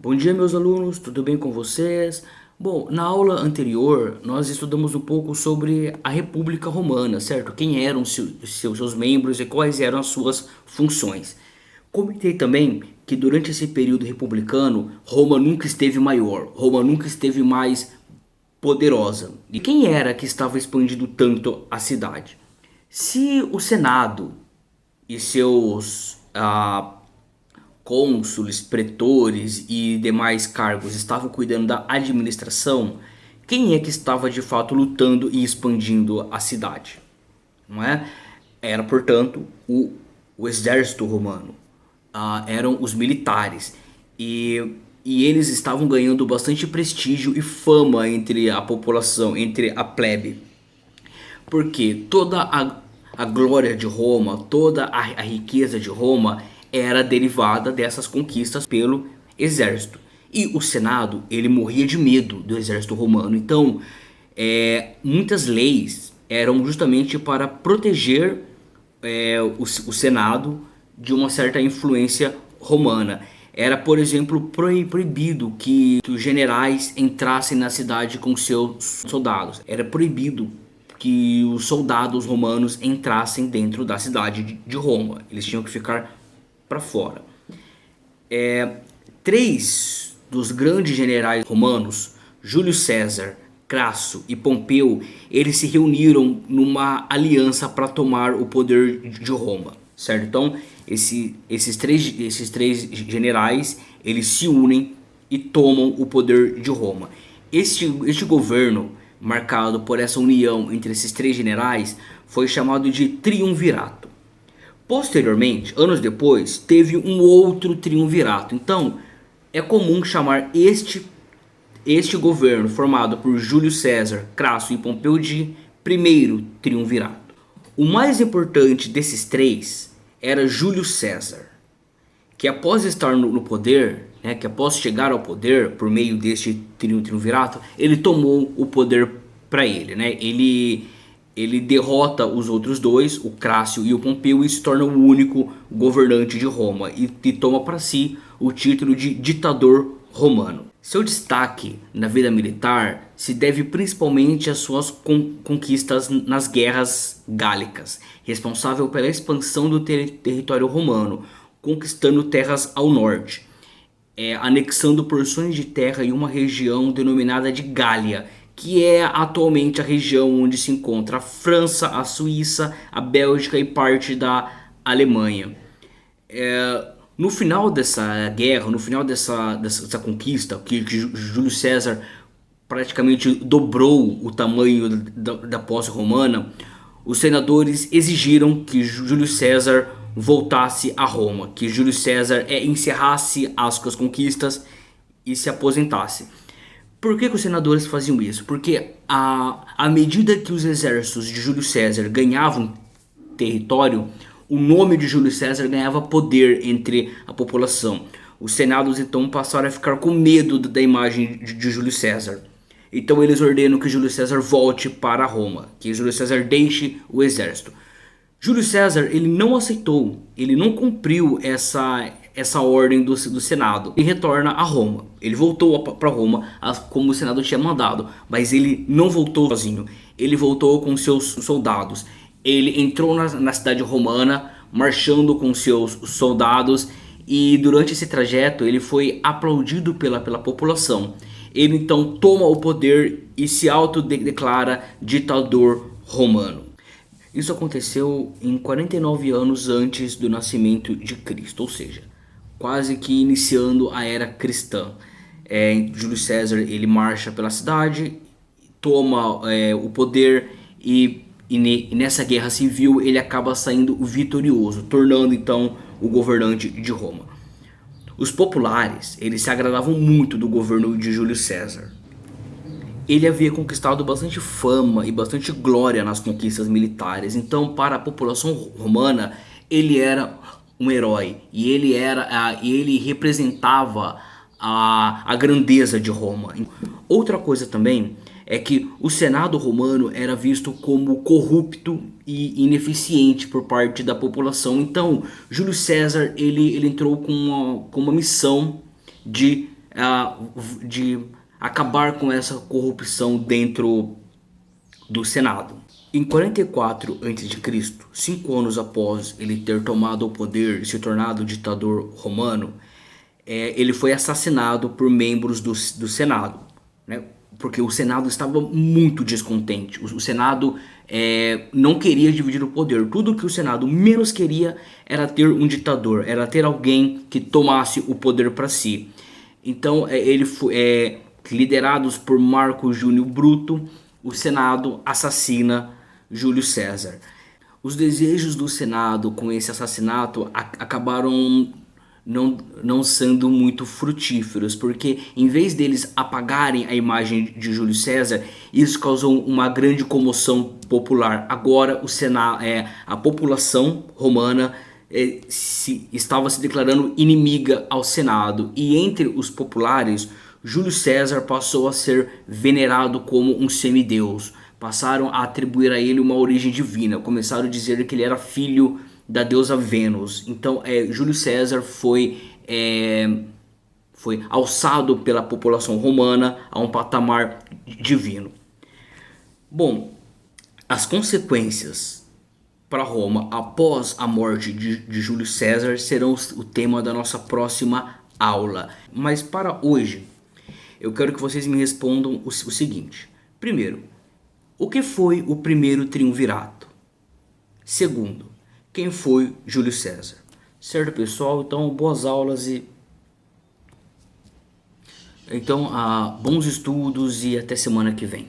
Bom dia, meus alunos, tudo bem com vocês? Bom, na aula anterior nós estudamos um pouco sobre a República Romana, certo? Quem eram seus membros e quais eram as suas funções. Comentei também que durante esse período republicano, Roma nunca esteve maior, Roma nunca esteve mais poderosa. E quem era que estava expandindo tanto a cidade? Se o Senado e seus cônsules, pretores e demais cargos estavam cuidando da administração, quem é que estava de fato lutando e expandindo a cidade? Não é? Era, portanto, o exército romano. Eram os militares. E eles estavam ganhando bastante prestígio e fama entre a população, entre a plebe. Porque toda a glória de Roma, toda a riqueza de Roma era derivada dessas conquistas pelo exército. E o Senado, ele morria de medo do exército romano. Então, muitas leis eram justamente para proteger o Senado de uma certa influência romana. Era, por exemplo, proibido que os generais entrassem na cidade com seus soldados. Era proibido que os soldados romanos entrassem dentro da cidade de Roma. Eles tinham que ficar para fora. Três dos grandes generais romanos, Júlio César, Crasso e Pompeu, eles se reuniram numa aliança para tomar o poder de Roma, certo? Então, esses três generais, eles se unem e tomam o poder de Roma. Este governo, marcado por essa união entre esses três generais, foi chamado de triunvirato. Posteriormente, anos depois, teve um outro triunvirato. Então, é comum chamar este governo formado por Júlio César, Crasso e Pompeu de primeiro triunvirato. O mais importante desses três era Júlio César, que após estar no poder, que após chegar ao poder por meio deste triunvirato, ele tomou o poder para ele. Ele derrota os outros dois, o Crasso e o Pompeu, e se torna o único governante de Roma e toma para si o título de ditador romano. Seu destaque na vida militar se deve principalmente às suas conquistas nas guerras gálicas, responsável pela expansão do território romano, conquistando terras ao norte, anexando porções de terra em uma região denominada de Gália, que é atualmente a região onde se encontra a França, a Suíça, a Bélgica e parte da Alemanha. No final dessa guerra, no final dessa conquista, que Júlio César praticamente dobrou o tamanho da posse romana, os senadores exigiram que Júlio César voltasse a Roma, que Júlio César encerrasse as suas conquistas e se aposentasse. Por que os senadores faziam isso? Porque à medida que os exércitos de Júlio César ganhavam território, o nome de Júlio César ganhava poder entre a população. Os senados então passaram a ficar com medo da imagem de Júlio César. Então eles ordenam que Júlio César volte para Roma, que Júlio César deixe o exército. Júlio César, ele não aceitou, ele não cumpriu essa ordem do Senado e retorna a Roma. Ele voltou para Roma como o Senado tinha mandado, mas ele não voltou sozinho, ele voltou com seus soldados. Ele entrou na cidade romana, marchando com seus soldados, e durante esse trajeto ele foi aplaudido pela população. Ele então toma o poder e se autodeclara ditador romano. Isso aconteceu em 49 anos antes do nascimento de Cristo, ou seja, quase que iniciando a era cristã. Júlio César, ele marcha pela cidade, toma o poder e nessa guerra civil ele acaba saindo vitorioso, tornando então o governante de Roma. Os populares, eles se agradavam muito do governo de Júlio César. Ele havia conquistado bastante fama e bastante glória nas conquistas militares. Então, para a população romana, ele era um herói e ele representava a grandeza de Roma. Outra coisa também é que o Senado romano era visto como corrupto e ineficiente por parte da população. Então, Júlio César ele entrou com uma missão de de acabar com essa corrupção dentro do Senado. Em 44 a.C., 5 anos após ele ter tomado o poder e se tornado ditador romano, ele foi assassinado por membros do Senado, né? Porque o Senado estava muito descontente. O Senado não queria dividir o poder. Tudo que o Senado menos queria era ter um ditador, era ter alguém que tomasse o poder para si. Então, liderados por Marco Júlio Bruto, o Senado assassina Júlio César. Os desejos do Senado com esse assassinato acabaram não sendo muito frutíferos, porque em vez deles apagarem a imagem de Júlio César, isso causou uma grande comoção popular. Agora a população romana estava se declarando inimiga ao Senado, e entre os populares, Júlio César passou a ser venerado como um semideus. Passaram a atribuir a ele uma origem divina, começaram a dizer que ele era filho da deusa Vênus. Então Júlio César foi alçado pela população romana a um patamar divino. Bom, as consequências para Roma após a morte de Júlio César serão o tema da nossa próxima aula. Mas para hoje, eu quero que vocês me respondam o seguinte. Primeiro, o que foi o primeiro triunvirato? Segundo, quem foi Júlio César? Certo, pessoal? Então, boas aulas bons estudos e até semana que vem.